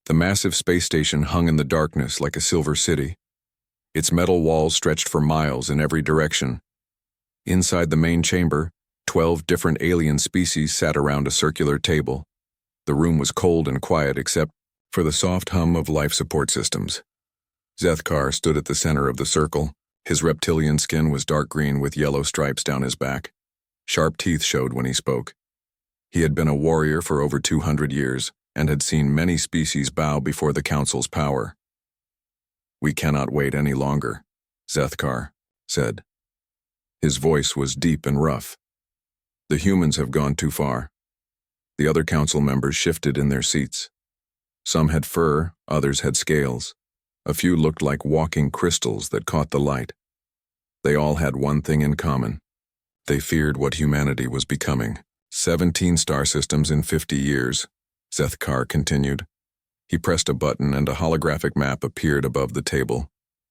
The massive space station hung in the darkness like a silver city. Its metal walls stretched for miles in every direction. Inside the main chamber, 12 different alien species sat around a circular table. The room was cold and quiet except for the soft hum of life support systems. Zethkar stood at the center of the circle. His reptilian skin was dark green with yellow stripes down his back. Sharp teeth showed when he spoke. He had been a warrior for over 200 years and had seen many species bow before the Council's power. "We cannot wait any longer," Zethkar said. His voice was deep and rough. "The humans have gone too far." The other council members shifted in their seats. Some had fur, others had scales. A few looked like walking crystals that caught the light. They all had one thing in common. They feared what humanity was becoming. 17 star systems in 50 years, Zethkar continued. He pressed a button and a holographic map appeared above the table.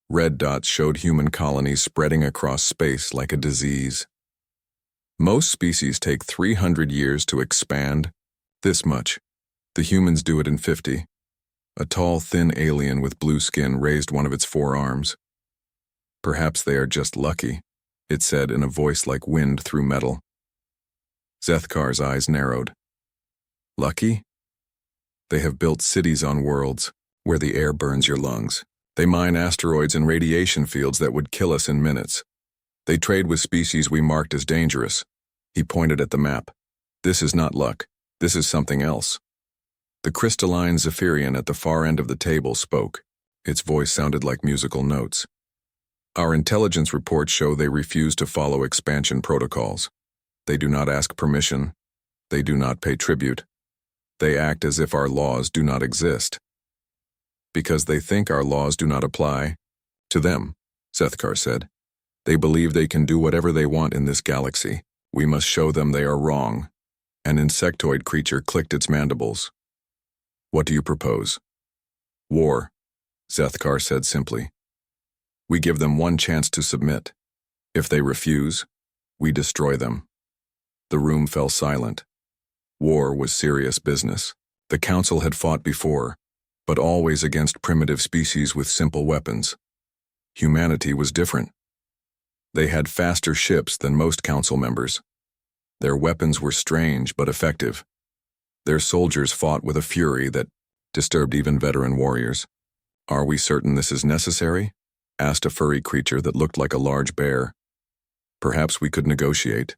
Red dots showed human colonies spreading across space like a disease. Most species take 300 years to expand. This much. The humans do it in 50. A tall, thin alien with blue skin raised one of its forearms. "Perhaps they are just lucky," it said in a voice like wind through metal. Zethkar's eyes narrowed. "Lucky? They have built cities on worlds where the air burns your lungs. They mine asteroids and radiation fields that would kill us in minutes. They trade with species we marked as dangerous." He pointed at the map. "This is not luck. This is something else." The crystalline Zephyrian at the far end of the table spoke. Its voice sounded like musical notes. "Our intelligence reports show they refuse to follow expansion protocols. They do not ask permission. They do not pay tribute. They act as if our laws do not exist. Because they think our laws do not apply to them," Zethkar said. "They believe they can do whatever they want in this galaxy. We must show them they are wrong." An insectoid creature clicked its mandibles. "What do you propose?" "War," Zethkar said simply. "We give them one chance to submit. If they refuse, we destroy them." The room fell silent. War was serious business. The Council had fought before, but always against primitive species with simple weapons. Humanity was different. They had faster ships than most Council members. Their weapons were strange but effective. Their soldiers fought with a fury that disturbed even veteran warriors. "Are we certain this is necessary?" asked a furry creature that looked like a large bear. "Perhaps we could negotiate."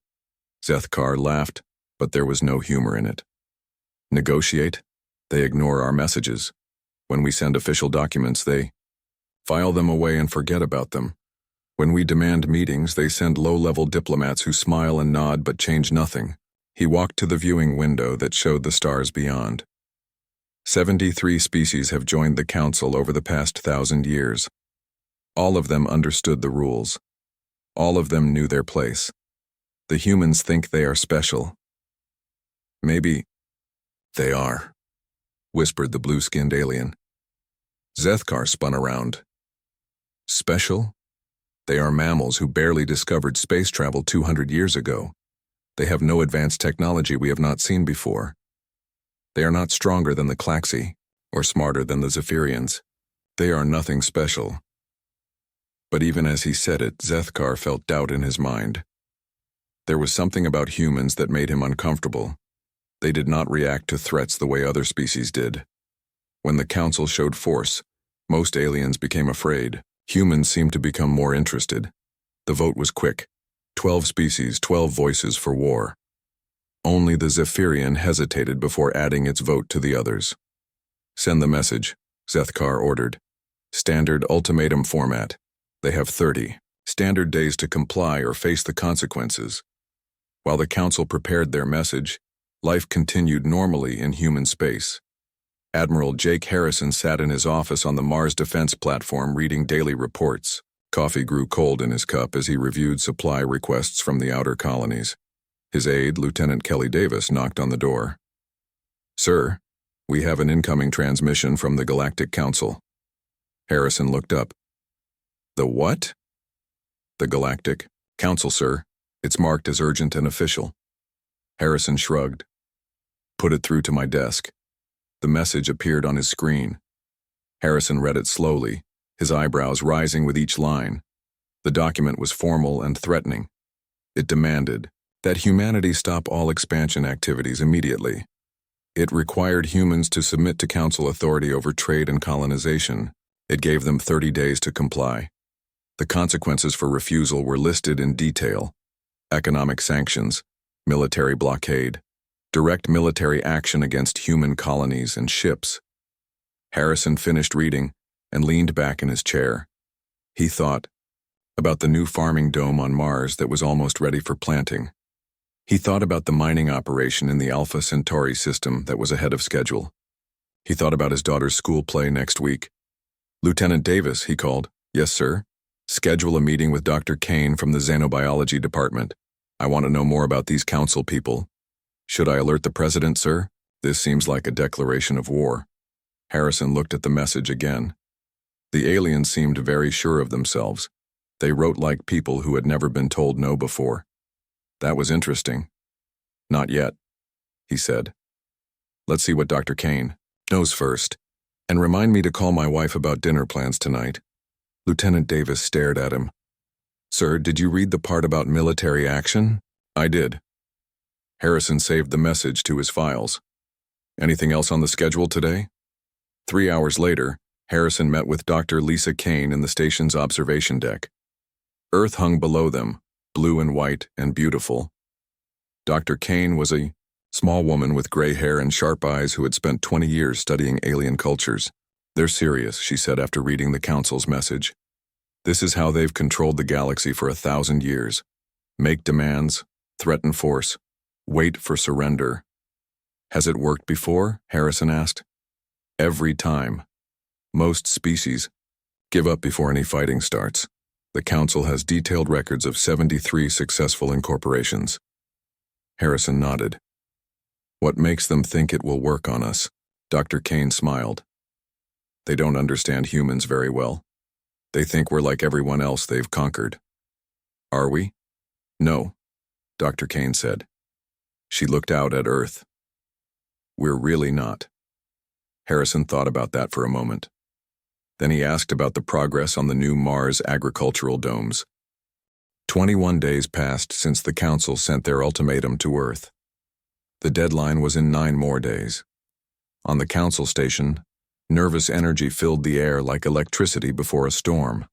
Zethkar laughed, but there was no humor in it. "Negotiate? They ignore our messages. When we send official documents, they file them away and forget about them. When we demand meetings, they send low-level diplomats who smile and nod but change nothing." He walked to the viewing window that showed the stars beyond. 73 species have joined the Council over the past 1,000 years. All of them understood the rules. All of them knew their place. The humans think they are special. "Maybe they are," whispered the blue-skinned alien. Zethkar spun around. "Special? They are mammals who barely discovered space travel 200 years ago. They have no advanced technology we have not seen before. They are not stronger than the Klaxi, or smarter than the Zephyrians. They are nothing special." But even as he said it, Zethkar felt doubt in his mind. There was something about humans that made him uncomfortable. They did not react to threats the way other species did. When the Council showed force, most aliens became afraid. Humans seemed to become more interested. The vote was quick. 12 species, 12 voices for war. Only the Zephyrian hesitated before adding its vote to the others. "Send the message," Zethkar ordered. "Standard ultimatum format. They have 30 standard days to comply or face the consequences." While the Council prepared their message, life continued normally in human space. Admiral Jake Harrison sat in his office on the Mars Defense platform reading daily reports. Coffee grew cold in his cup as he reviewed supply requests from the outer colonies. His aide, Lieutenant Kelly Davis, knocked on the door. "Sir, we have an incoming transmission from the Galactic Council." Harrison looked up. "The what?" "The Galactic Council, sir. It's marked as urgent and official." Harrison shrugged. "Put it through to my desk." The message appeared on his screen. Harrison read it slowly, his eyebrows rising with each line. The document was formal and threatening. It demanded that humanity stop all expansion activities immediately. It required humans to submit to council authority over trade and colonization. It gave them 30 days to comply. The consequences for refusal were listed in detail: economic sanctions, military blockade, direct military action against human colonies and ships. Harrison finished reading and leaned back in his chair. He thought about the new farming dome on Mars that was almost ready for planting. He thought about the mining operation in the Alpha Centauri system that was ahead of schedule. He thought about his daughter's school play next week. "Lieutenant Davis," he called. "Yes, sir." "Schedule a meeting with Dr. Kane from the Xenobiology Department. I want to know more about these council people." "Should I alert the president, sir? This seems like a declaration of war." Harrison looked at the message again. The aliens seemed very sure of themselves. They wrote like people who had never been told no before. That was interesting. "Not yet," he said. "Let's see what Dr. Kane knows first. And remind me to call my wife about dinner plans tonight." Lieutenant Davis stared at him. "Sir, did you read the part about military action?" "I did." Harrison saved the message to his files. "Anything else on the schedule today?" 3 hours later, Harrison met with Dr. Lisa Kane in the station's observation deck. Earth hung below them, blue and white and beautiful. Dr. Kane was a small woman with gray hair and sharp eyes who had spent 20 years studying alien cultures. "They're serious," she said after reading the council's message. "This is how they've controlled the galaxy for 1,000 years. Make demands, threaten force, wait for surrender." "Has it worked before?" Harrison asked. "Every time. Most species give up before any fighting starts. The council has detailed records of 73 successful incorporations." Harrison nodded. "What makes them think it will work on us?" Dr. Kane smiled. "They don't understand humans very well. They think we're like everyone else they've conquered." "Are we?" "No," Dr. Kane said. She looked out at Earth. "We're really not." Harrison thought about that for a moment. Then he asked about the progress on the new Mars agricultural domes. 21 days passed since the council sent their ultimatum to Earth. The deadline was in 9 more days. On the council station, nervous energy filled the air like electricity before a storm.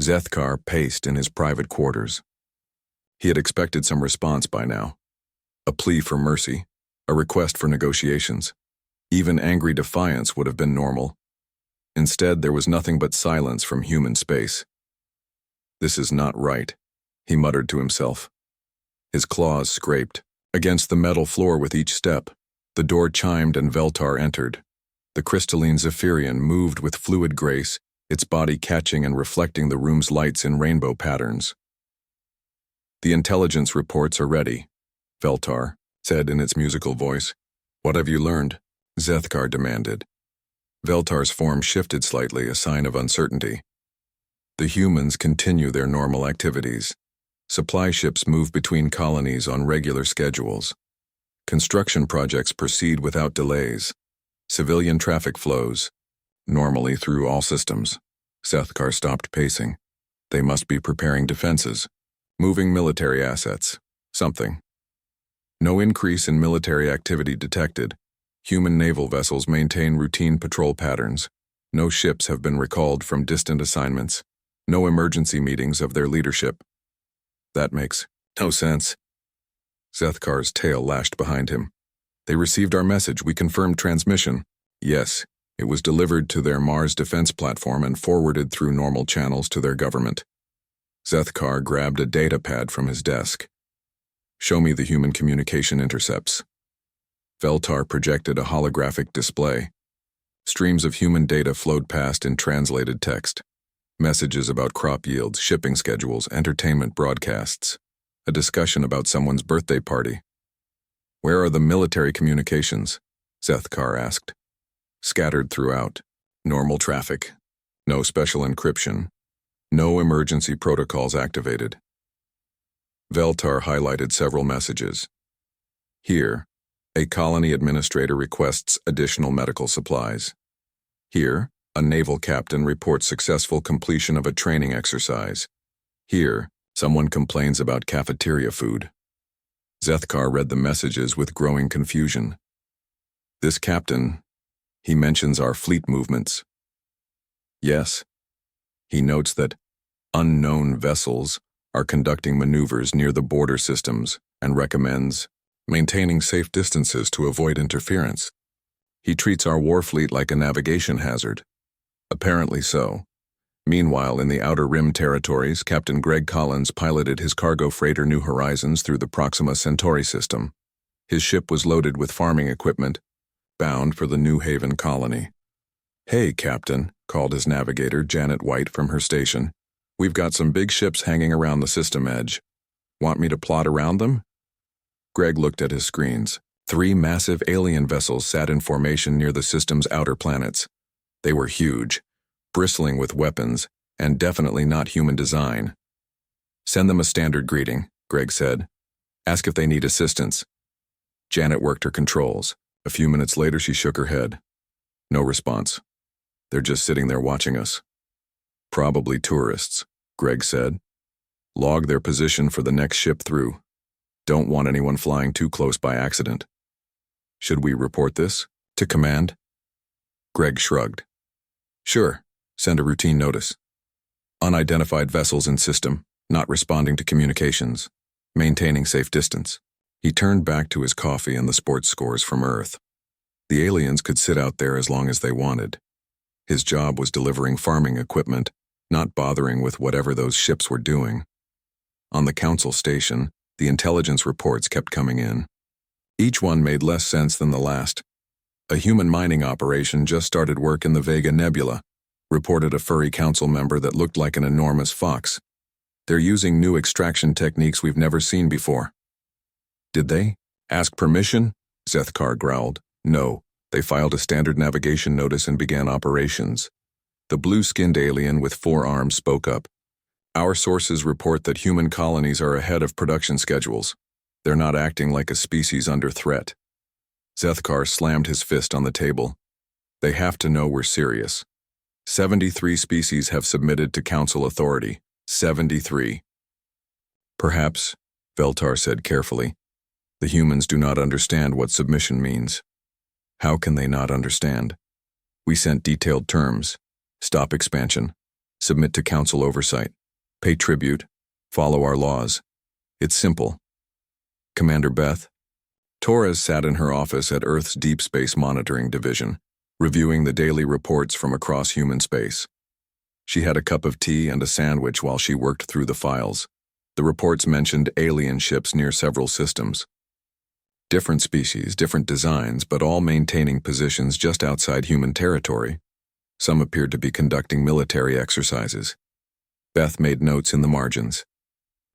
Zethkar paced in his private quarters. He had expected some response by now. A plea for mercy, a request for negotiations. Even angry defiance would have been normal. Instead, there was nothing but silence from human space. "This is not right," he muttered to himself. His claws scraped against the metal floor with each step. The door chimed and Veltar entered. The crystalline Zephyrian moved with fluid grace, its body catching and reflecting the room's lights in rainbow patterns. "The intelligence reports are ready," Veltar said in its musical voice. "What have you learned?" Zethkar demanded. Veltar's form shifted slightly, a sign of uncertainty. "The humans continue their normal activities. Supply ships move between colonies on regular schedules. Construction projects proceed without delays. Civilian traffic flows normally through all systems." Zethkar stopped pacing. "They must be preparing defenses, moving military assets, something." "No increase in military activity detected. Human naval vessels maintain routine patrol patterns. No ships have been recalled from distant assignments. No emergency meetings of their leadership." "That makes no sense." Zethkar's tail lashed behind him. "They received our message. We confirmed transmission." "Yes, it was delivered to their Mars defense platform and forwarded through normal channels to their government." Zethkar grabbed a data pad from his desk. "Show me the human communication intercepts." Veltar projected a holographic display. Streams of human data flowed past in translated text. Messages about crop yields, shipping schedules, entertainment broadcasts. A discussion about someone's birthday party. "Where are the military communications?" Zethkar asked. "Scattered throughout. Normal traffic. No special encryption. No emergency protocols activated." Veltar highlighted several messages. "Here, A colony administrator requests additional medical supplies. Here, a naval captain reports successful completion of a training exercise. Here, someone complains about cafeteria food. Zethkar read the messages with growing confusion. This captain, he mentions our fleet movements. Yes. He notes that unknown vessels are conducting maneuvers near the border systems and recommends maintaining safe distances to avoid interference. He treats our war fleet like a navigation hazard. Apparently so. Meanwhile, in the Outer Rim territories, Captain Greg Collins piloted his cargo freighter New Horizons through the Proxima Centauri system. His ship was loaded with farming equipment, bound for the New Haven colony. "Hey, Captain," called his navigator, Janet White, from her station. "We've got some big ships hanging around the system edge. Want me to plot around them?" Greg looked at his screens. 3 massive alien vessels sat in formation near the system's outer planets. They were huge, bristling with weapons, and definitely not human design. "Send them a standard greeting," Greg said. "Ask if they need assistance." Janet worked her controls. A few minutes later, she shook her head. No response. "They're just sitting there watching us." "Probably tourists," Greg said. "Log their position for the next ship through. Don't want anyone flying too close by accident." "Should we report this to command?" Greg shrugged. "Sure, send a routine notice. Unidentified vessels in system, not responding to communications, maintaining safe distance." He turned back to his coffee and the sports scores from Earth. The aliens could sit out there as long as they wanted. His job was delivering farming equipment, not bothering with whatever those ships were doing. On the council station, the intelligence reports kept coming in. Each one made less sense than the last. "A human mining operation just started work in the Vega Nebula," reported a furry council member that looked like an enormous fox. "They're using new extraction techniques we've never seen before." "Did they ask permission?" Zethkar growled. "No, they filed a standard navigation notice and began operations." The blue-skinned alien with 4 arms spoke up. "Our sources report that human colonies are ahead of production schedules. They're not acting like a species under threat." Zethkar slammed his fist on the table. "They have to know we're serious. 73 species have submitted to council authority. 73. "Perhaps," Veltar said carefully, "the humans do not understand what submission means." "How can they not understand? We sent detailed terms. Stop expansion. Submit to council oversight. Pay tribute. Follow our laws. It's simple." "Commander Beth?" Torres sat in her office at Earth's Deep Space Monitoring Division, reviewing the daily reports from across human space. She had a cup of tea and a sandwich while she worked through the files. The reports mentioned alien ships near several systems. Different species, different designs, but all maintaining positions just outside human territory. Some appeared to be conducting military exercises. Beth made notes in the margins.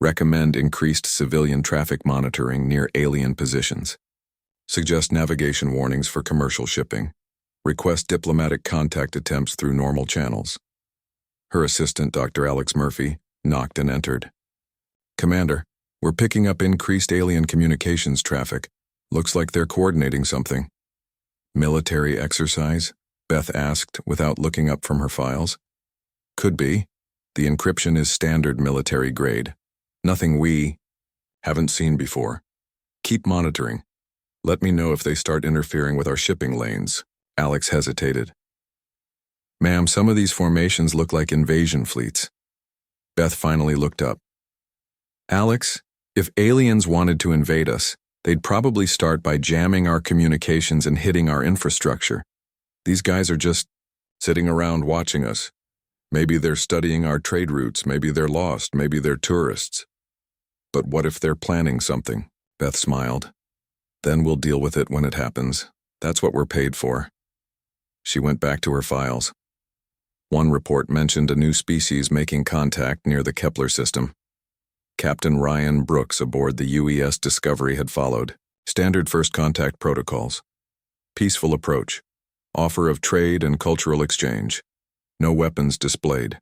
Recommend increased civilian traffic monitoring near alien positions. Suggest navigation warnings for commercial shipping. Request diplomatic contact attempts through normal channels. Her assistant, Dr. Alex Murphy, knocked and entered. "Commander, we're picking up increased alien communications traffic. Looks like they're coordinating something." "Military exercise?" Beth asked without looking up from her files. "Could be. The encryption is standard military grade. Nothing we haven't seen before. Keep monitoring. Let me know if they start interfering with our shipping lanes." Alex hesitated. "Ma'am, some of these formations look like invasion fleets." Beth finally looked up. "Alex, if aliens wanted to invade us, they'd probably start by jamming our communications and hitting our infrastructure. These guys are just sitting around watching us. Maybe they're studying our trade routes, maybe they're lost, maybe they're tourists. But what if they're planning something?" Beth smiled. "Then we'll deal with it when it happens. That's what we're paid for." She went back to her files. One report mentioned a new species making contact near the Kepler system. Captain Ryan Brooks aboard the UES Discovery had followed. Standard first contact protocols. Peaceful approach. Offer of trade and cultural exchange. No weapons displayed.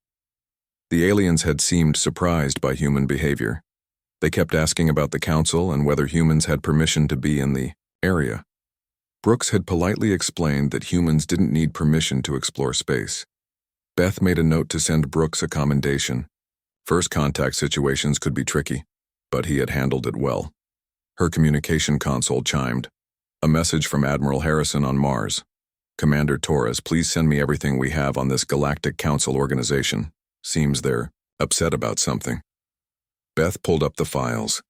The aliens had seemed surprised by human behavior. They kept asking about the council and whether humans had permission to be in the area. Brooks had politely explained that humans didn't need permission to explore space. Beth made a note to send Brooks a commendation. First contact situations could be tricky, but he had handled it well. Her communication console chimed. A message from Admiral Harrison on Mars. Commander Torres, please send me everything we have on this Galactic Council organization. Seems they're upset about something. Beth pulled up the files.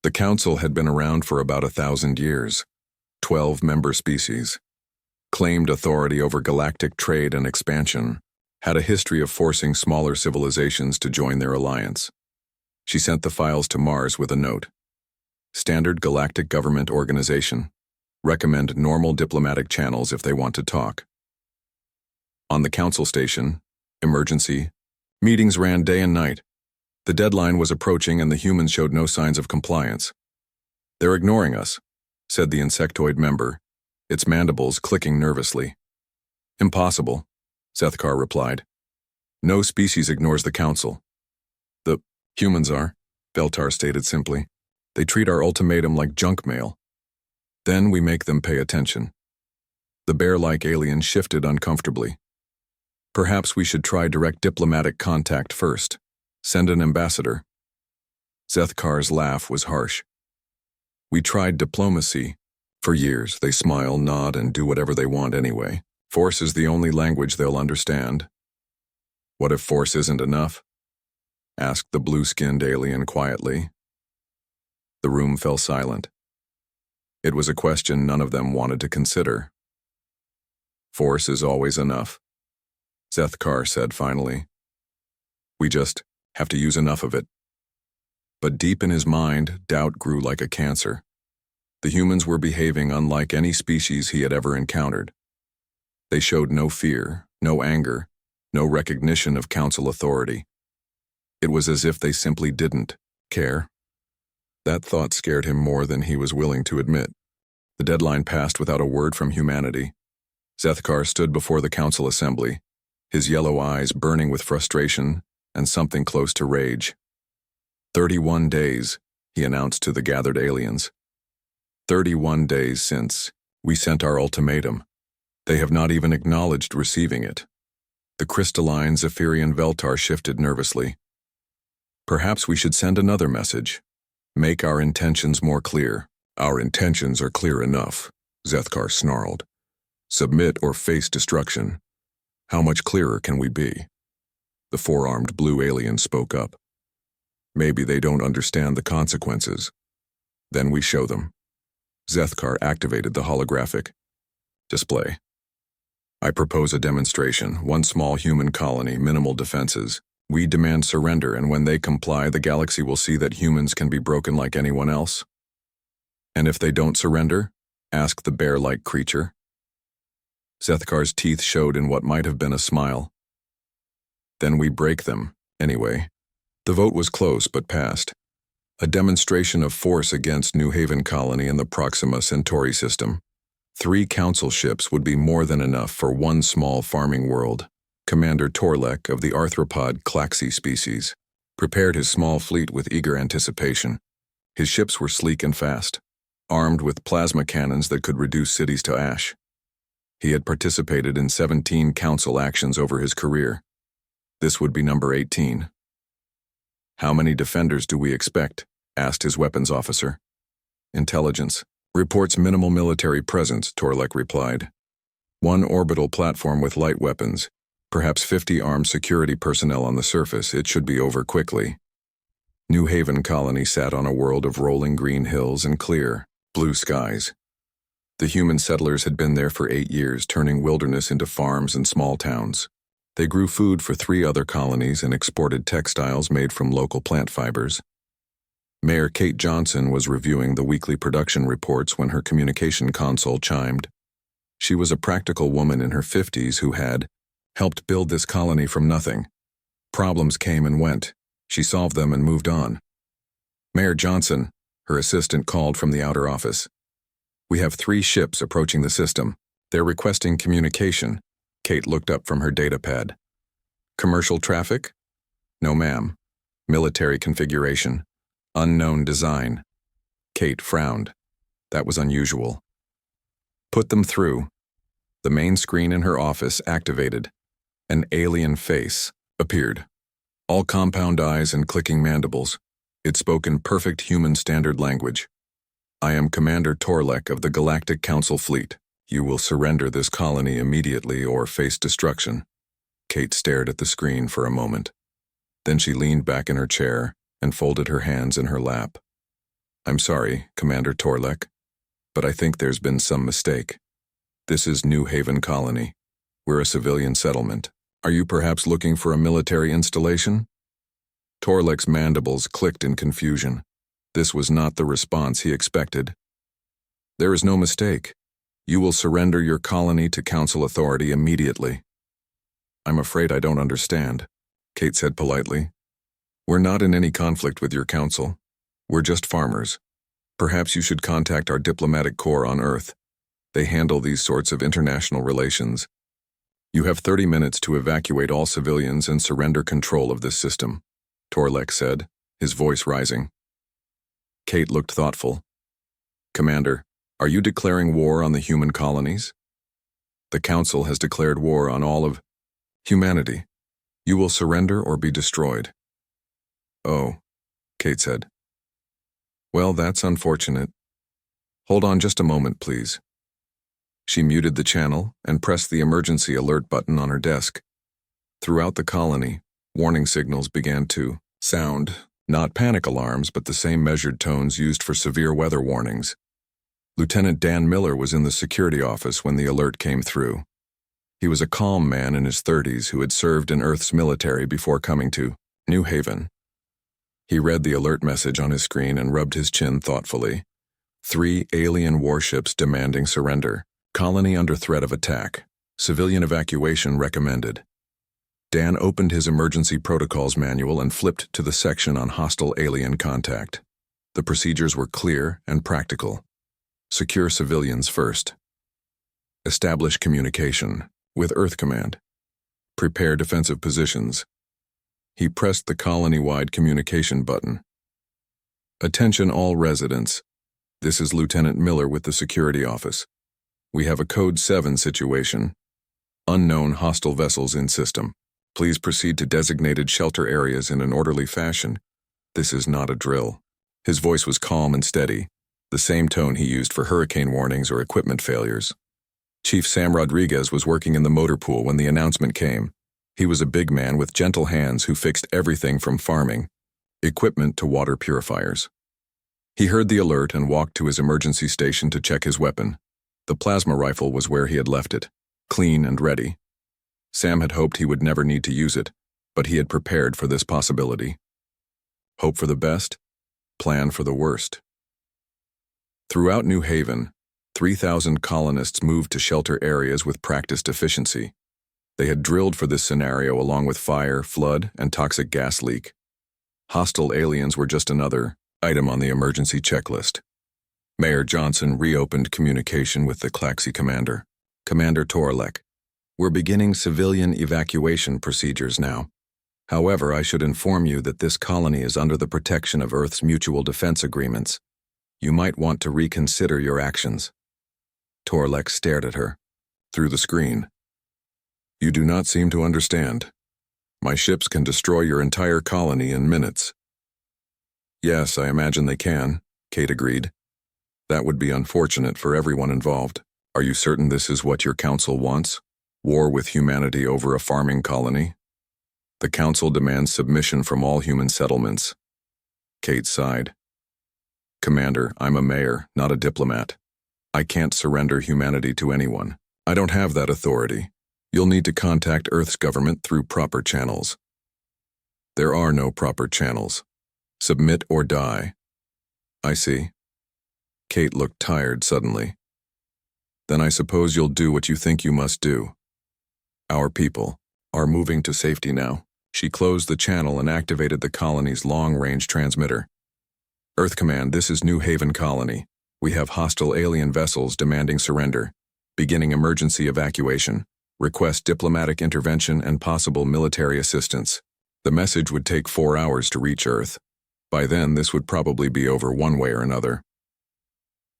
The Council had been around for about 1,000 years. 12 member species. Claimed authority over galactic trade and expansion. Had a history of forcing smaller civilizations to join their alliance. She sent the files to Mars with a note. Standard Galactic Government Organization. Recommend normal diplomatic channels if they want to talk. On the Council station, emergency. Meetings ran day and night. The deadline was approaching and the humans showed no signs of compliance. They're ignoring us, said the insectoid member, its mandibles clicking nervously. Impossible, Zethkar replied. No species ignores the Council. The humans are, Beltar stated simply. They treat our ultimatum like junk mail. Then we make them pay attention. The bear-like alien shifted uncomfortably. Perhaps we should try direct diplomatic contact first. Send an ambassador. Zethkar's laugh was harsh. We tried diplomacy. For years, they smile, nod, and do whatever they want anyway. Force is the only language they'll understand. What if force isn't enough? Asked the blue-skinned alien quietly. The room fell silent. It was a question none of them wanted to consider. Force is always enough, Zethkar said finally. We just have to use enough of it. But deep in his mind, doubt grew like a cancer. The humans were behaving unlike any species he had ever encountered. They showed no fear, no anger, no recognition of Council authority. It was as if they simply didn't care. That thought scared him more than he was willing to admit. The deadline passed without a word from humanity. Zethkar stood before the Council assembly, his yellow eyes burning with frustration and something close to rage. 31 days, he announced to the gathered aliens. 31 days since we sent our ultimatum. They have not even acknowledged receiving it. The crystalline Zephyrian Veltar shifted nervously. Perhaps we should send another message. Make our intentions more clear. Our intentions are clear enough, Zethkar snarled. Submit or face destruction. How much clearer can we be? The four-armed blue alien spoke up. Maybe they don't understand the consequences. Then we show them. Zethkar activated the holographic display. I propose a demonstration, one small human colony, minimal defenses. We demand surrender, and when they comply, the galaxy will see that humans can be broken like anyone else. And if they don't surrender? Asked the bear-like creature. Zethkar's teeth showed in what might have been a smile. Then we break them, anyway. The vote was close but passed. A demonstration of force against New Haven Colony and the Proxima Centauri system. 3 council ships would be more than enough for one small farming world. Commander Torlek of the arthropod Klaxi species prepared his small fleet with eager anticipation. His ships were sleek and fast, armed with plasma cannons that could reduce cities to ash. He had participated in 17 council actions over his career. This would be number 18. How many defenders do we expect? Asked his weapons officer. Intelligence. Reports minimal military presence, Torlek replied. 1 orbital platform with light weapons. Perhaps 50 armed security personnel on the surface. It should be over quickly. New Haven Colony sat on a world of rolling green hills and clear, blue skies. The human settlers had been there for 8 years, turning wilderness into farms and small towns. They grew food for 3 other colonies and exported textiles made from local plant fibers. Mayor Kate Johnson was reviewing the weekly production reports when her communication console chimed. She was a practical woman in her 50s who had helped build this colony from nothing. Problems came and went. She solved them and moved on. Mayor Johnson, her assistant called from the outer office. We have 3 ships approaching the system. They're requesting communication. Kate looked up from her datapad. Commercial traffic? No, ma'am. Military configuration. Unknown design. Kate frowned. That was unusual. Put them through. The main screen in her office activated. An alien face appeared. All compound eyes and clicking mandibles. It spoke in perfect human standard language. I am Commander Torlek of the Galactic Council Fleet. You will surrender this colony immediately or face destruction. Kate stared at the screen for a moment. Then she leaned back in her chair and folded her hands in her lap. I'm sorry, Commander Torlek, but I think there's been some mistake. This is New Haven Colony. We're a civilian settlement. Are you perhaps looking for a military installation? Torlek's mandibles clicked in confusion. This was not the response he expected. There is no mistake. You will surrender your colony to Council authority immediately. I'm afraid I don't understand, Kate said politely. We're not in any conflict with your council. We're just farmers. Perhaps you should contact our diplomatic corps on Earth. They handle these sorts of international relations. You have 30 minutes to evacuate all civilians and surrender control of this system, Torlek said, his voice rising. Kate looked thoughtful. Commander, are you declaring war on the human colonies? The Council has declared war on all of humanity. You will surrender or be destroyed. Oh, Kate said. Well, that's unfortunate. Hold on just a moment, please. She muted the channel and pressed the emergency alert button on her desk. Throughout the colony, warning signals began to sound, not panic alarms, but the same measured tones used for severe weather warnings. Lieutenant Dan Miller was in the security office when the alert came through. He was a calm man in his 30s who had served in Earth's military before coming to New Haven. He read the alert message on his screen and rubbed his chin thoughtfully. 3 alien warships demanding surrender. Colony under threat of attack. Civilian evacuation recommended. Dan opened his emergency protocols manual and flipped to the section on hostile alien contact. The procedures were clear and practical. Secure civilians first. Establish communication with Earth Command. Prepare defensive positions. He pressed the colony-wide communication button. Attention all residents. This is Lieutenant Miller with the security office. We have a Code 7 situation. Unknown hostile vessels in system. Please proceed to designated shelter areas in an orderly fashion. This is not a drill. His voice was calm and steady, the same tone he used for hurricane warnings or equipment failures. Chief Sam Rodriguez was working in the motor pool when the announcement came. He was a big man with gentle hands who fixed everything from farming, equipment to water purifiers. He heard the alert and walked to his emergency station to check his weapon. The plasma rifle was where he had left it, clean and ready. Sam had hoped he would never need to use it, but he had prepared for this possibility. Hope for the best, plan for the worst. Throughout New Haven, 3,000 colonists moved to shelter areas with practiced efficiency. They had drilled for this scenario along with fire, flood, and toxic gas leak. Hostile aliens were just another item on the emergency checklist. Mayor Johnson reopened communication with the Claxi commander. Commander Torlek, we're beginning civilian evacuation procedures now. However, I should inform you that this colony is under the protection of Earth's mutual defense agreements. You might want to reconsider your actions. Torlek stared at her through the screen. You do not seem to understand. My ships can destroy your entire colony in minutes. Yes, I imagine they can, Kate agreed. That would be unfortunate for everyone involved. Are you certain this is what your council wants? War with humanity over a farming colony? The council demands submission from all human settlements. Kate sighed. Commander, I'm a mayor, not a diplomat. I can't surrender humanity to anyone. I don't have that authority. You'll need to contact Earth's government through proper channels. There are no proper channels. Submit or die. I see. Kate looked tired suddenly. Then I suppose you'll do what you think you must do. Our people are moving to safety now. She closed the channel and activated the colony's long-range transmitter. Earth Command, this is New Haven Colony. We have hostile alien vessels demanding surrender. Beginning emergency evacuation. Request diplomatic intervention and possible military assistance. The message would take 4 hours to reach Earth. By then, this would probably be over one way or another.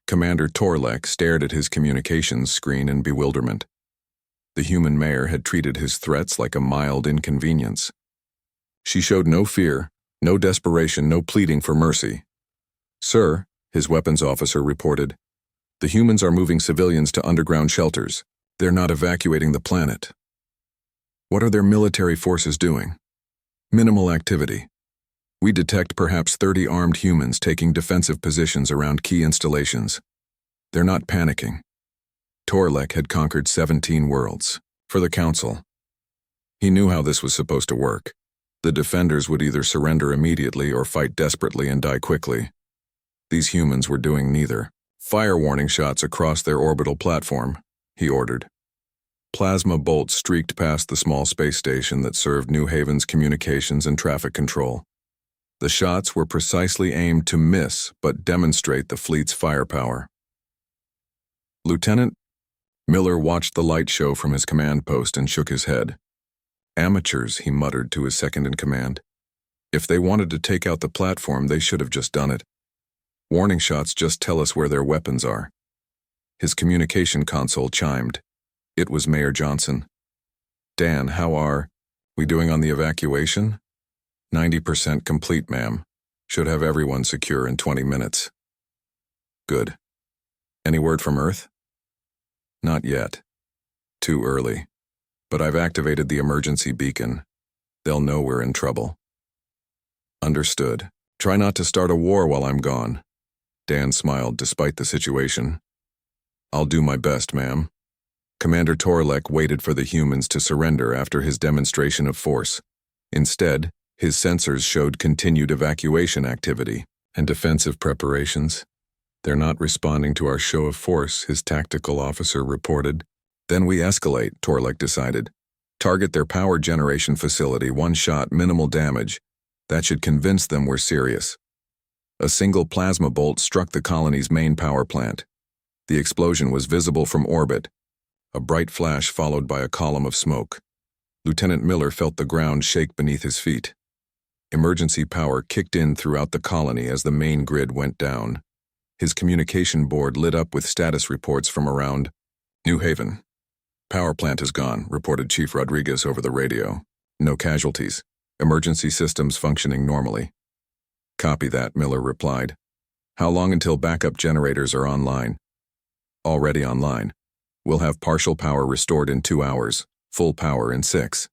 Commander Torlek stared at his communications screen in bewilderment. The human mayor had treated his threats like a mild inconvenience. She showed no fear, no desperation, no pleading for mercy. "Sir," his weapons officer reported, "the humans are moving civilians to underground shelters. They're not evacuating the planet." "What are their military forces doing?" "Minimal activity. We detect perhaps 30 armed humans taking defensive positions around key installations. They're not panicking." Torlek had conquered 17 worlds. For the Council. He knew how this was supposed to work. The defenders would either surrender immediately or fight desperately and die quickly. These humans were doing neither. "Fire warning shots across their orbital platform," he ordered. Plasma bolts streaked past the small space station that served New Haven's communications and traffic control. The shots were precisely aimed to miss but demonstrate the fleet's firepower. "Lieutenant?" Miller watched the light show from his command post and shook his head. "Amateurs," he muttered to his second-in-command. "If they wanted to take out the platform, they should have just done it. Warning shots just tell us where their weapons are." His communication console chimed. It was Mayor Johnson. "Dan, how are we doing on the evacuation?" 90% complete, ma'am. Should have everyone secure in 20 minutes. "Good. Any word from Earth?" "Not yet. Too early. But I've activated the emergency beacon. They'll know we're in trouble." "Understood. Try not to start a war while I'm gone." Dan smiled despite the situation. "I'll do my best, ma'am." Commander Torlek waited for the humans to surrender after his demonstration of force. Instead, his sensors showed continued evacuation activity and defensive preparations. "They're not responding to our show of force," his tactical officer reported. "Then we escalate," Torlek decided. "Target their power generation facility, one shot, minimal damage. That should convince them we're serious." A single plasma bolt struck the colony's main power plant. The explosion was visible from orbit, a bright flash followed by a column of smoke. Lieutenant Miller felt the ground shake beneath his feet. Emergency power kicked in throughout the colony as the main grid went down. His communication board lit up with status reports from around New Haven. "Power plant is gone," reported Chief Rodriguez over the radio. "No casualties. Emergency systems functioning normally." "Copy that," Miller replied. "How long until backup generators are online?" "Already online. We'll have partial power restored in 2 hours, full power in 6.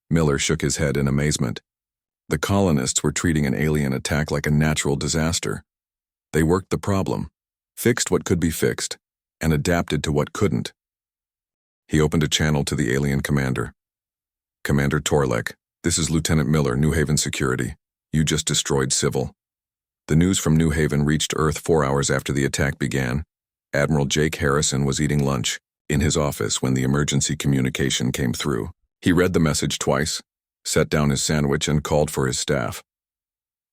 Miller shook his head in amazement. The colonists were treating an alien attack like a natural disaster. They worked the problem, fixed what could be fixed, and adapted to what couldn't. He opened a channel to the alien commander. "Commander Torlek, this is Lieutenant Miller, New Haven Security. You just destroyed civil." The news from New Haven reached Earth 4 hours after the attack began. Admiral Jake Harrison was eating lunch in his office when the emergency communication came through. He read the message twice, set down his sandwich, and called for his staff.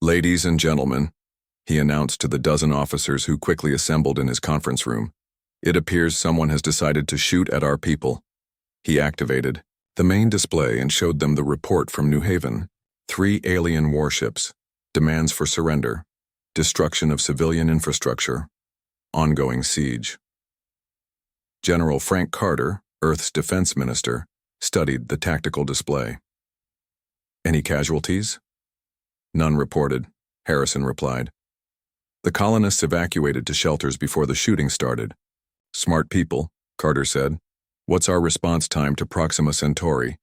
"Ladies and gentlemen," he announced to the dozen officers who quickly assembled in his conference room, "it appears someone has decided to shoot at our people." He activated the main display and showed them the report from New Haven. 3 alien warships, demands for surrender, destruction of civilian infrastructure, ongoing siege. General Frank Carter, Earth's defense minister, studied the tactical display. "Any casualties?" "None reported," Harrison replied. "The colonists evacuated to shelters before the shooting started." "Smart people," Carter said. "What's our response time to Proxima Centauri?"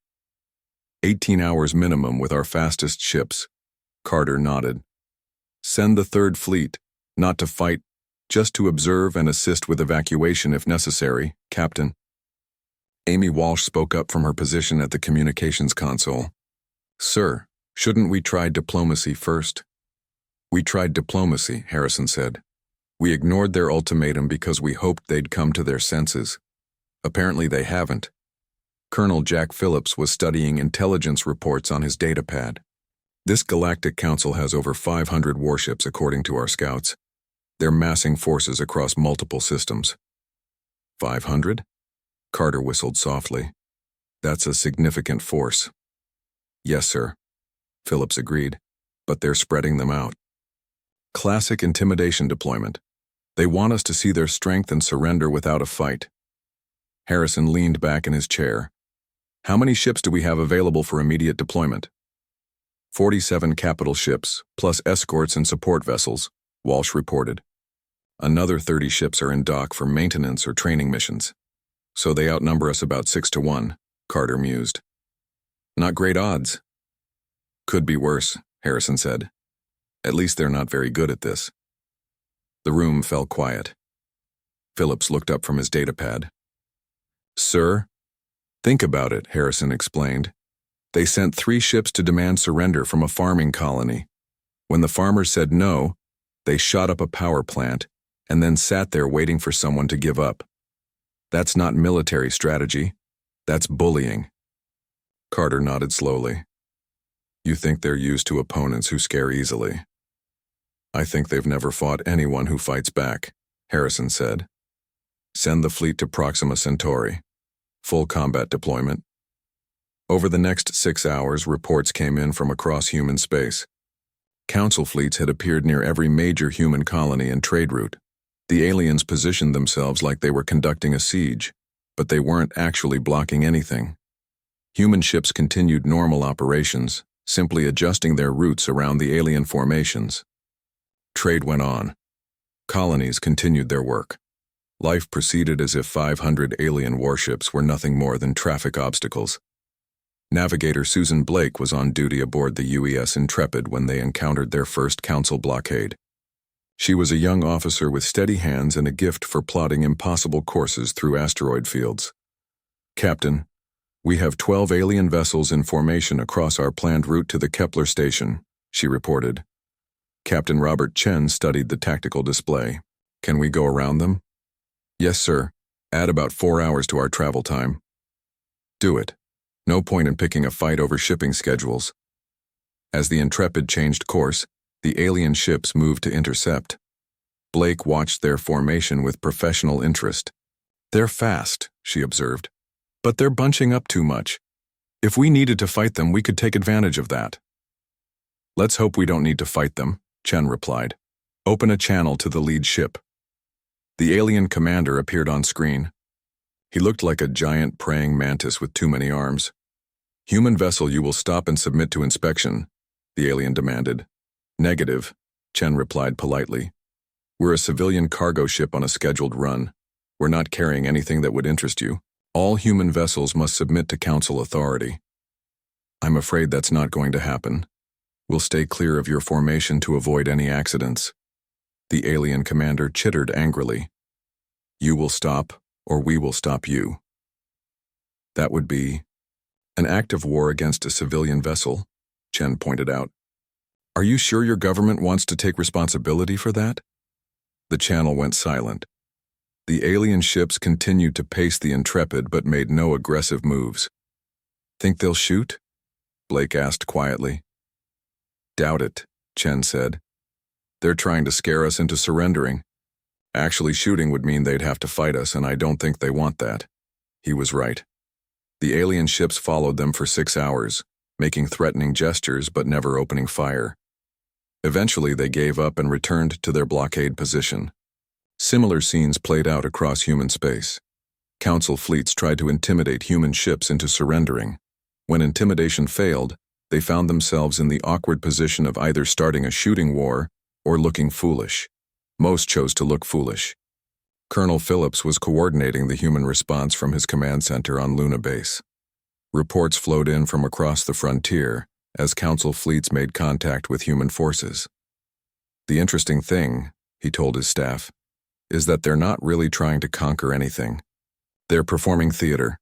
18 hours minimum with our fastest ships." Carter nodded. "Send the Third Fleet, not to fight, just to observe and assist with evacuation if necessary, Captain." Amy Walsh spoke up from her position at the communications console. "Sir, shouldn't we try diplomacy first?" "We tried diplomacy," Harrison said. "We ignored their ultimatum because we hoped they'd come to their senses. Apparently they haven't." Colonel Jack Phillips was studying intelligence reports on his datapad. "This Galactic Council has over 500 warships according to our scouts. They're massing forces across multiple systems." 500? Carter whistled softly. "That's a significant force." "Yes, sir," Phillips agreed, "but they're spreading them out." "Classic intimidation deployment. They want us to see their strength and surrender without a fight. Harrison leaned back in his chair. How many ships do we have available for immediate deployment? 47 capital ships, plus escorts and support vessels, Walsh reported. Another 30 ships are in dock for maintenance or training missions. So they outnumber us about 6-1, Carter mused. Not great odds. Could be worse, Harrison said. At least they're not very good at this. The room fell quiet. Phillips looked up from his datapad. Sir? Think about it, Harrison explained. They sent 3 ships to demand surrender from a farming colony. When the farmers said no, they shot up a power plant and then sat there waiting for someone to give up. That's not military strategy. That's bullying. Carter nodded slowly. You think they're used to opponents who scare easily? I think they've never fought anyone who fights back, Harrison said. Send the fleet to Proxima Centauri. Full combat deployment. Over the next 6 hours, reports came in from across human space. Council fleets had appeared near every major human colony and trade route. The aliens positioned themselves like they were conducting a siege, but they weren't actually blocking anything. Human ships continued normal operations, simply adjusting their routes around the alien formations. Trade went on. Colonies continued their work. Life proceeded as if 500 alien warships were nothing more than traffic obstacles. Navigator Susan Blake was on duty aboard the UES Intrepid when they encountered their first council blockade. She was a young officer with steady hands and a gift for plotting impossible courses through asteroid fields. Captain, we have 12 alien vessels in formation across our planned route to the Kepler station, she reported. Captain Robert Chen studied the tactical display. Can we go around them? Yes, sir. Add about 4 hours to our travel time. Do it. No point in picking a fight over shipping schedules. As the Intrepid changed course, the alien ships moved to intercept. Blake watched their formation with professional interest. They're fast, she observed, but they're bunching up too much. If we needed to fight them, we could take advantage of that. Let's hope we don't need to fight them, Chen replied. Open a channel to the lead ship. The alien commander appeared on screen. He looked like a giant praying mantis with too many arms. Human vessel, you will stop and submit to inspection, the alien demanded. Negative, Chen replied politely. We're a civilian cargo ship on a scheduled run. We're not carrying anything that would interest you. All human vessels must submit to council authority. I'm afraid that's not going to happen. We'll stay clear of your formation to avoid any accidents. The alien commander chittered angrily. You will stop, or we will stop you. That would be an act of war against a civilian vessel, Chen pointed out. Are you sure your government wants to take responsibility for that? The channel went silent. The alien ships continued to pace the Intrepid but made no aggressive moves. Think they'll shoot? Blake asked quietly. Doubt it, Chen said. They're trying to scare us into surrendering. Actually shooting would mean they'd have to fight us, and I don't think they want that. He was right. The alien ships followed them for 6 hours, making threatening gestures but never opening fire. Eventually, they gave up and returned to their blockade position. Similar scenes played out across human space. Council fleets tried to intimidate human ships into surrendering. When intimidation failed, they found themselves in the awkward position of either starting a shooting war or looking foolish. Most chose to look foolish. Colonel Phillips was coordinating the human response from his command center on Luna Base. Reports flowed in from across the frontier as council fleets made contact with human forces. The interesting thing, he told his staff, is that they're not really trying to conquer anything. They're performing theater.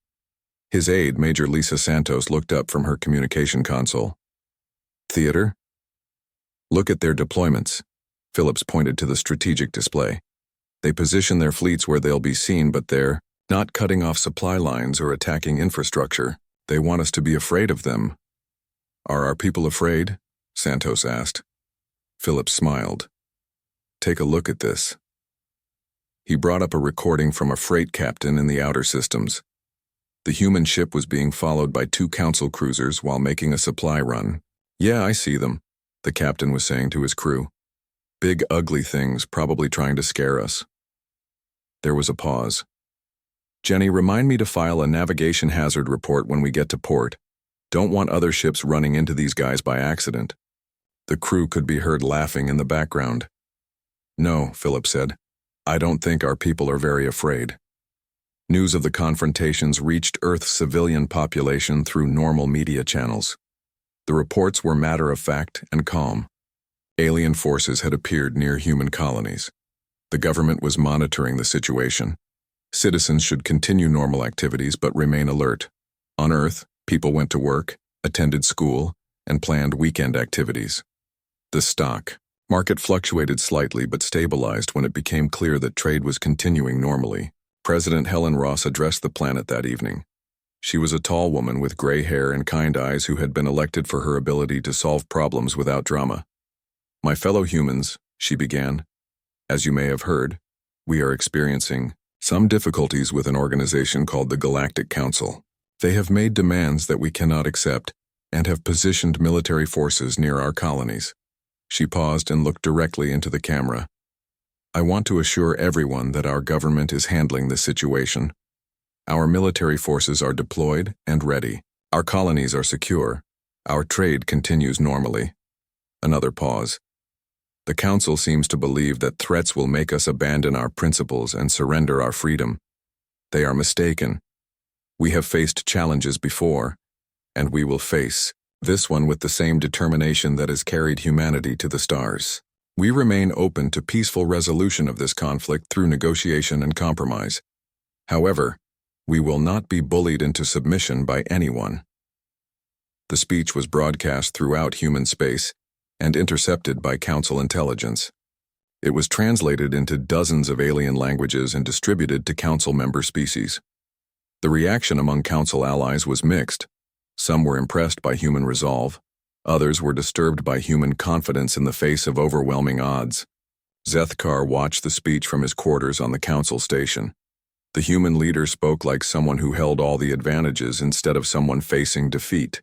His aide, Major Lisa Santos, looked up from her communication console. Theater? Look at their deployments. Phillips pointed to the strategic display. They position their fleets where they'll be seen, but they're not cutting off supply lines or attacking infrastructure. They want us to be afraid of them. Are our people afraid? Santos asked. Phillips smiled. Take a look at this. He brought up a recording from a freight captain in the outer systems. The human ship was being followed by 2 council cruisers while making a supply run. Yeah, I see them, the captain was saying to his crew. Big ugly things, probably trying to scare us. There was a pause. Jenny, remind me to file a navigation hazard report when we get to port. Don't want other ships running into these guys by accident. The crew could be heard laughing in the background. No, Philip said. I don't think our people are very afraid. News of the confrontations reached Earth's civilian population through normal media channels. The reports were matter-of-fact and calm. Alien forces had appeared near human colonies. The government was monitoring the situation. Citizens should continue normal activities but remain alert. On Earth, people went to work, attended school, and planned weekend activities. The stock market fluctuated slightly but stabilized when it became clear that trade was continuing normally. President Helen Ross addressed the planet that evening. She was a tall woman with gray hair and kind eyes who had been elected for her ability to solve problems without drama. My fellow humans, she began, as you may have heard, we are experiencing some difficulties with an organization called the Galactic Council. They have made demands that we cannot accept and have positioned military forces near our colonies. She paused and looked directly into the camera. I want to assure everyone that our government is handling this situation. Our military forces are deployed and ready. Our colonies are secure. Our trade continues normally. Another pause. The Council seems to believe that threats will make us abandon our principles and surrender our freedom. They are mistaken. We have faced challenges before, and we will face this one with the same determination that has carried humanity to the stars. We remain open to peaceful resolution of this conflict through negotiation and compromise. However, we will not be bullied into submission by anyone. The speech was broadcast throughout human space and intercepted by Council intelligence. It was translated into dozens of alien languages and distributed to Council member species. The reaction among Council allies was mixed. Some were impressed by human resolve. Others were disturbed by human confidence in the face of overwhelming odds. Zethkar watched the speech from his quarters on the Council station. The human leader spoke like someone who held all the advantages instead of someone facing defeat.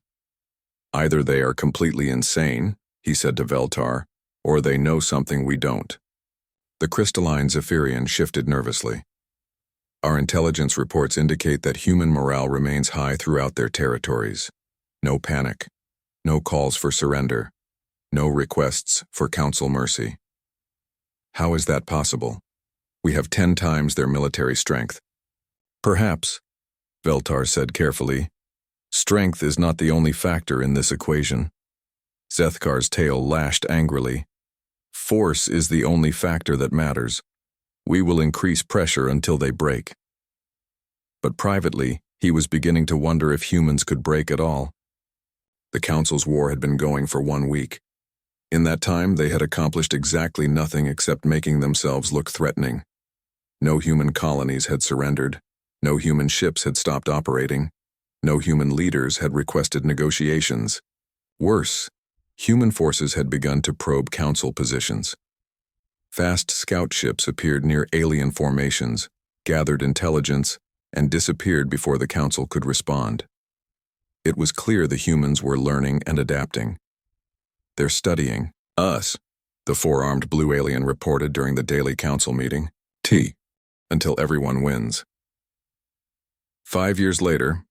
Either they are completely insane, he said to Veltar, or they know something we don't. The crystalline Zephyrian shifted nervously. Our intelligence reports indicate that human morale remains high throughout their territories. No panic, no calls for surrender, no requests for Council mercy. How is that possible? We have 10 times their military strength. Perhaps, Veltar said carefully, strength is not the only factor in this equation. Zethkar's tail lashed angrily. Force is the only factor that matters. We will increase pressure until they break. But privately, he was beginning to wonder if humans could break at all. The Council's war had been going for 1 week. In that time, they had accomplished exactly nothing except making themselves look threatening. No human colonies had surrendered. No human ships had stopped operating. No human leaders had requested negotiations. Worse, human forces had begun to probe Council positions. Fast scout ships appeared near alien formations, gathered intelligence, and disappeared before the Council could respond. It was clear the humans were learning and adapting. They're studying us, the 4-armed blue alien reported during the daily Council meeting. Until everyone wins. 5 years later,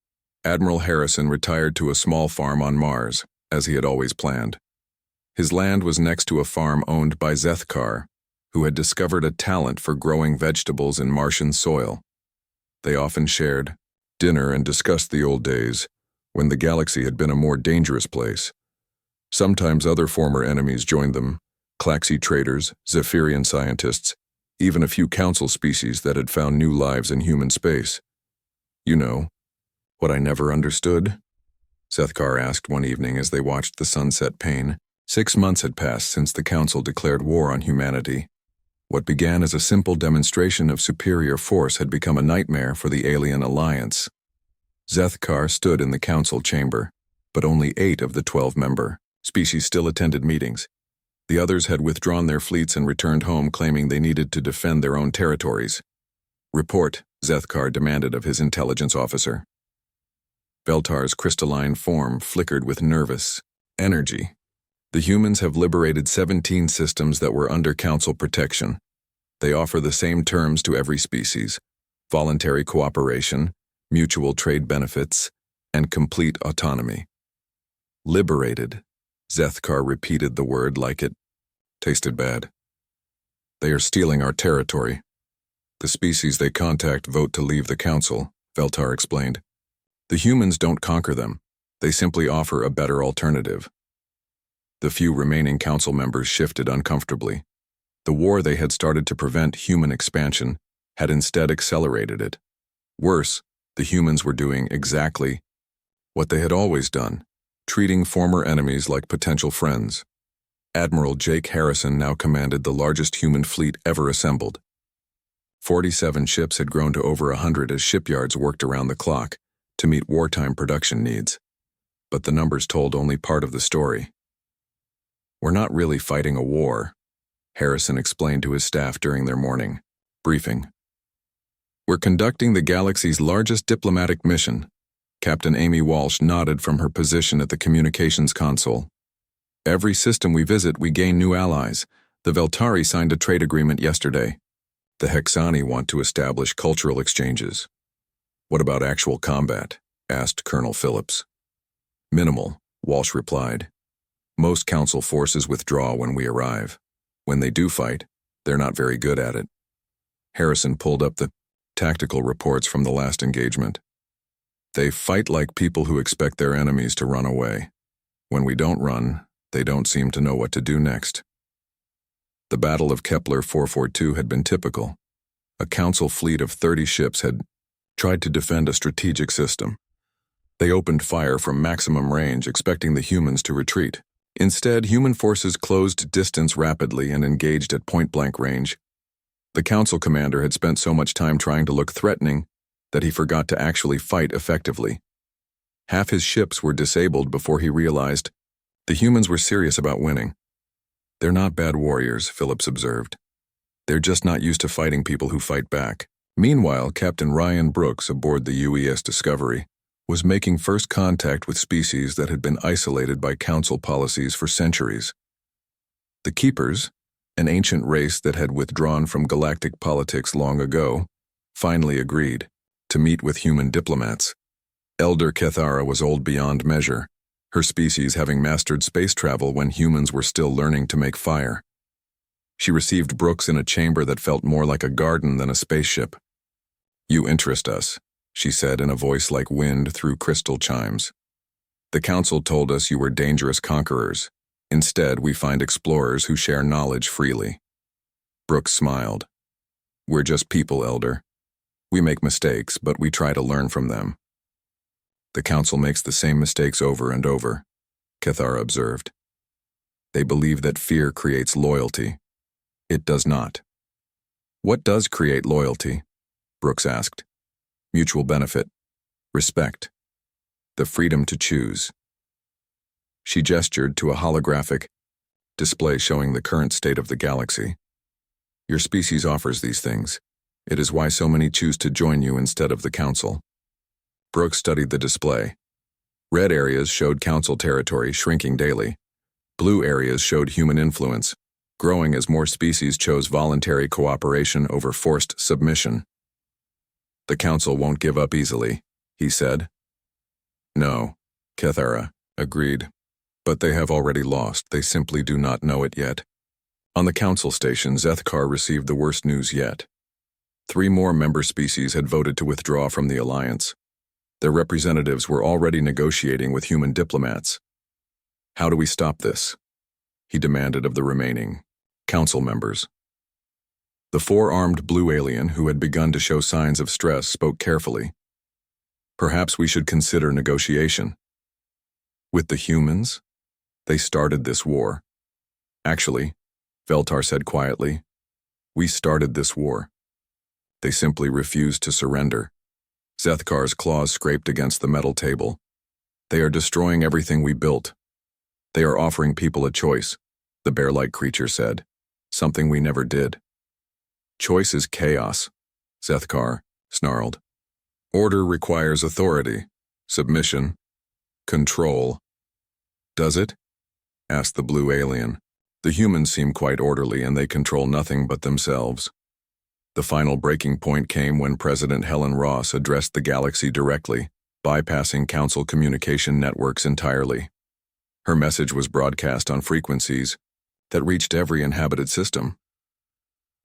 Admiral Harrison retired to a small farm on Mars, as he had always planned. His land was next to a farm owned by Zethkar, who had discovered a talent for growing vegetables in Martian soil. They often shared dinner and discussed the old days, when the galaxy had been a more dangerous place. Sometimes other former enemies joined them, Klaxi traders, Zephyrian scientists, even a few Council species that had found new lives in human space. You know, what I never understood? Zethkar asked one evening as they watched the sunset pane. 6 months had passed since the Council declared war on humanity. What began as a simple demonstration of superior force had become a nightmare for the alien alliance. Zethkar stood in the Council chamber, but only 8 of the 12-member species still attended meetings. The others had withdrawn their fleets and returned home claiming they needed to defend their own territories. Report, Zethkar demanded of his intelligence officer. Veltar's crystalline form flickered with nervous energy. The humans have liberated 17 systems that were under Council protection. They offer the same terms to every species: voluntary cooperation, mutual trade benefits, and complete autonomy. Liberated. Zethkar repeated the word like it tasted bad. They are stealing our territory. The species they contact vote to leave the council, Veltar explained. The humans don't conquer them. They simply offer a better alternative. The few remaining council members shifted uncomfortably. The war they had started to prevent human expansion had instead accelerated it. Worse, the humans were doing exactly what they had always done, treating former enemies like potential friends. Admiral Jake Harrison now commanded the largest human fleet ever assembled. 47 ships had grown to over 100 as shipyards worked around the clock to meet wartime production needs. But the numbers told only part of the story. We're not really fighting a war, Harrison explained to his staff during their morning briefing. We're conducting the galaxy's largest diplomatic mission. Captain Amy Walsh nodded from her position at the communications console. Every system we visit, we gain new allies. The Veltari signed a trade agreement yesterday. The Hexani want to establish cultural exchanges. What about actual combat? Asked Colonel Phillips. Minimal, Walsh replied. Most council forces withdraw when we arrive. When they do fight, they're not very good at it. Harrison pulled up the tactical reports from the last engagement. They fight like people who expect their enemies to run away. When we don't run, they don't seem to know what to do next. The Battle of Kepler 442 had been typical. A council fleet of 30 ships had tried to defend a strategic system. They opened fire from maximum range, expecting the humans to retreat. Instead, human forces closed distance rapidly and engaged at point-blank range. The council commander had spent so much time trying to look threatening that he forgot to actually fight effectively. Half his ships were disabled before he realized the humans were serious about winning. They're not bad warriors, Phillips observed. They're just not used to fighting people who fight back. Meanwhile, Captain Ryan Brooks aboard the UES Discovery was making first contact with species that had been isolated by council policies for centuries. The Keepers, an ancient race that had withdrawn from galactic politics long ago, finally agreed to meet with human diplomats. Elder Kethara was old beyond measure, her species having mastered space travel when humans were still learning to make fire. She received Brooks in a chamber that felt more like a garden than a spaceship. You interest us, she said in a voice like wind through crystal chimes. The council told us you were dangerous conquerors. Instead, we find explorers who share knowledge freely. Brooks smiled. We're just people, Elder. We make mistakes, but we try to learn from them. The council makes the same mistakes over and over, Kethara observed. They believe that fear creates loyalty. It does not. What does create loyalty? Brooks asked. Mutual benefit, respect, the freedom to choose. She gestured to a holographic display showing the current state of the galaxy. Your species offers these things. It is why so many choose to join you instead of the council. Brooks studied the display. Red areas showed council territory shrinking daily. Blue areas showed human influence, growing as more species chose voluntary cooperation over forced submission. The council won't give up easily, he said. No, Kethara agreed. But they have already lost. They simply do not know it yet. On the council station, Zethkar received the worst news yet. 3 more member species had voted to withdraw from the alliance. Their representatives were already negotiating with human diplomats. How do we stop this? He demanded of the remaining council members. The 4-armed blue alien, who had begun to show signs of stress, spoke carefully. Perhaps we should consider negotiation. With the humans? They started this war. Actually, Veltar said quietly, we started this war. They simply refused to surrender. Zethkar's claws scraped against the metal table. They are destroying everything we built. They are offering people a choice, the bear-like creature said, something we never did. Choice is chaos, Zethkar snarled. Order requires authority, submission, control. Does it? Asked the blue alien. The humans seem quite orderly and they control nothing but themselves. The final breaking point came when President Helen Ross addressed the galaxy directly, bypassing Council communication networks entirely. Her message was broadcast on frequencies that reached every inhabited system.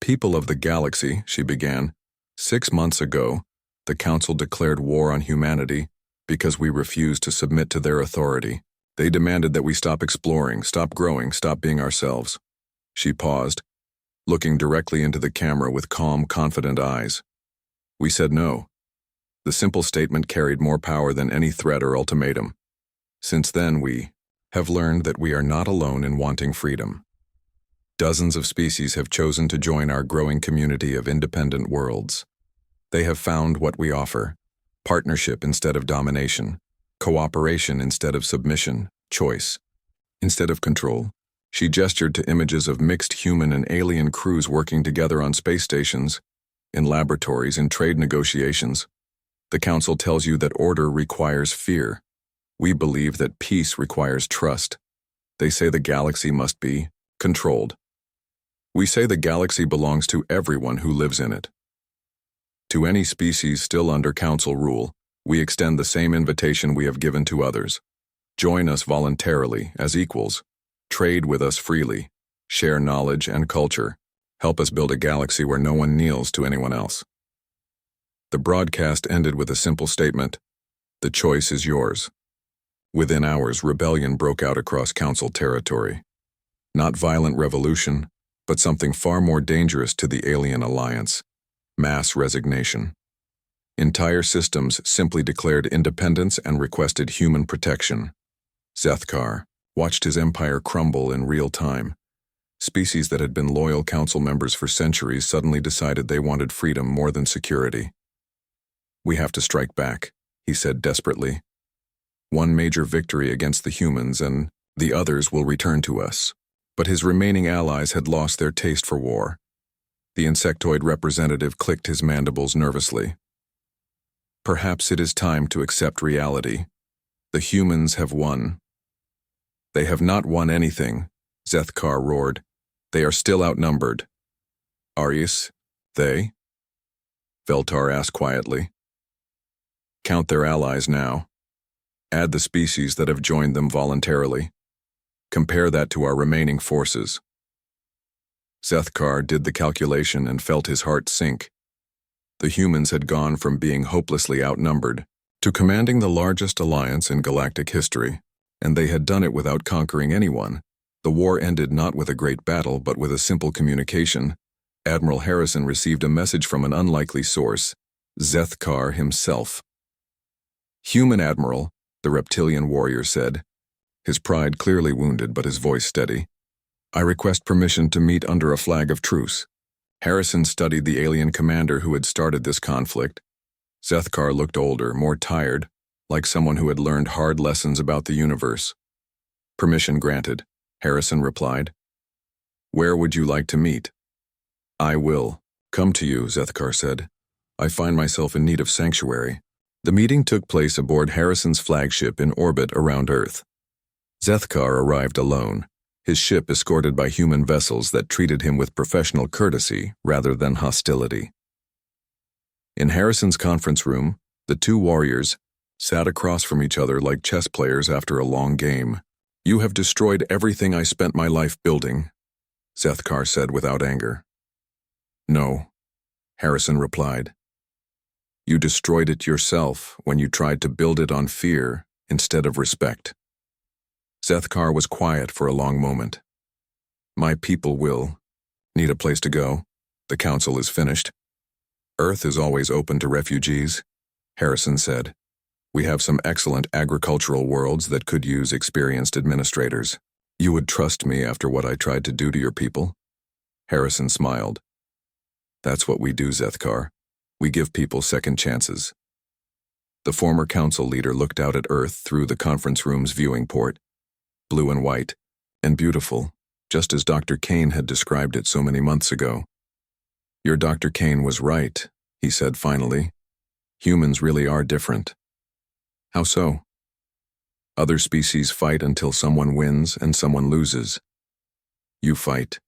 "People of the galaxy," she began, "6 months ago, the Council declared war on humanity because we refused to submit to their authority. They demanded that we stop exploring, stop growing, stop being ourselves." She paused, looking directly into the camera with calm, confident eyes. "We said no." The simple statement carried more power than any threat or ultimatum. Since then, we have learned that we are not alone in wanting freedom. Dozens of species have chosen to join our growing community of independent worlds. They have found what we offer: partnership instead of domination, cooperation instead of submission, choice instead of control. She gestured to images of mixed human and alien crews working together on space stations, in laboratories, in trade negotiations. The Council tells you that order requires fear. We believe that peace requires trust. They say the galaxy must be controlled. We say the galaxy belongs to everyone who lives in it. To any species still under Council rule, we extend the same invitation we have given to others. Join us voluntarily, as equals. Trade with us freely. Share knowledge and culture. Help us build a galaxy where no one kneels to anyone else. The broadcast ended with a simple statement: "The choice is yours." Within hours, rebellion broke out across Council territory. Not violent revolution, but something far more dangerous to the alien alliance: mass resignation. Entire systems simply declared independence and requested human protection. Zethkar watched his empire crumble in real time. Species that had been loyal Council members for centuries suddenly decided they wanted freedom more than security. "We have to strike back," he said desperately. "One major victory against the humans and the others will return to us." But his remaining allies had lost their taste for war. The insectoid representative clicked his mandibles nervously. "Perhaps it is time to accept reality. The humans have won." "They have not won anything," Zethkar roared. "They are still outnumbered." "Arius, they?" Veltar asked quietly. "Count their allies now. Add the species that have joined them voluntarily. Compare that to our remaining forces." Zethkar did the calculation and felt his heart sink. The humans had gone from being hopelessly outnumbered to commanding the largest alliance in galactic history, and they had done it without conquering anyone. The war ended not with a great battle, but with a simple communication. Admiral Harrison received a message from an unlikely source: Zethkar himself. "Human Admiral," the reptilian warrior said, his pride clearly wounded but his voice steady. "I request permission to meet under a flag of truce." Harrison studied the alien commander who had started this conflict. Zethkar looked older, more tired, like someone who had learned hard lessons about the universe. "Permission granted," Harrison replied. "Where would you like to meet?" "I will come to you," Zethkar said. "I find myself in need of sanctuary." The meeting took place aboard Harrison's flagship in orbit around Earth. Zethkar arrived alone, his ship escorted by human vessels that treated him with professional courtesy rather than hostility. In Harrison's conference room, the two warriors sat across from each other like chess players after a long game. "You have destroyed everything I spent my life building," Zethkar said without anger. "No," Harrison replied. "You destroyed it yourself when you tried to build it on fear instead of respect." Zethkar was quiet for a long moment. "My people will need a place to go. The council is finished." "Earth is always open to refugees," Harrison said. "We have some excellent agricultural worlds that could use experienced administrators. You would trust me after what I tried to do to your people?" Harrison smiled. "That's what we do, Zethkar. We give people second chances." The former council leader looked out at Earth through the conference room's viewing port. Blue and white, and beautiful, just as Dr. Kane had described it so many months ago. "Your Dr. Kane was right," he said finally. "Humans really are different." "How so?" "Other species fight until someone wins and someone loses. You fight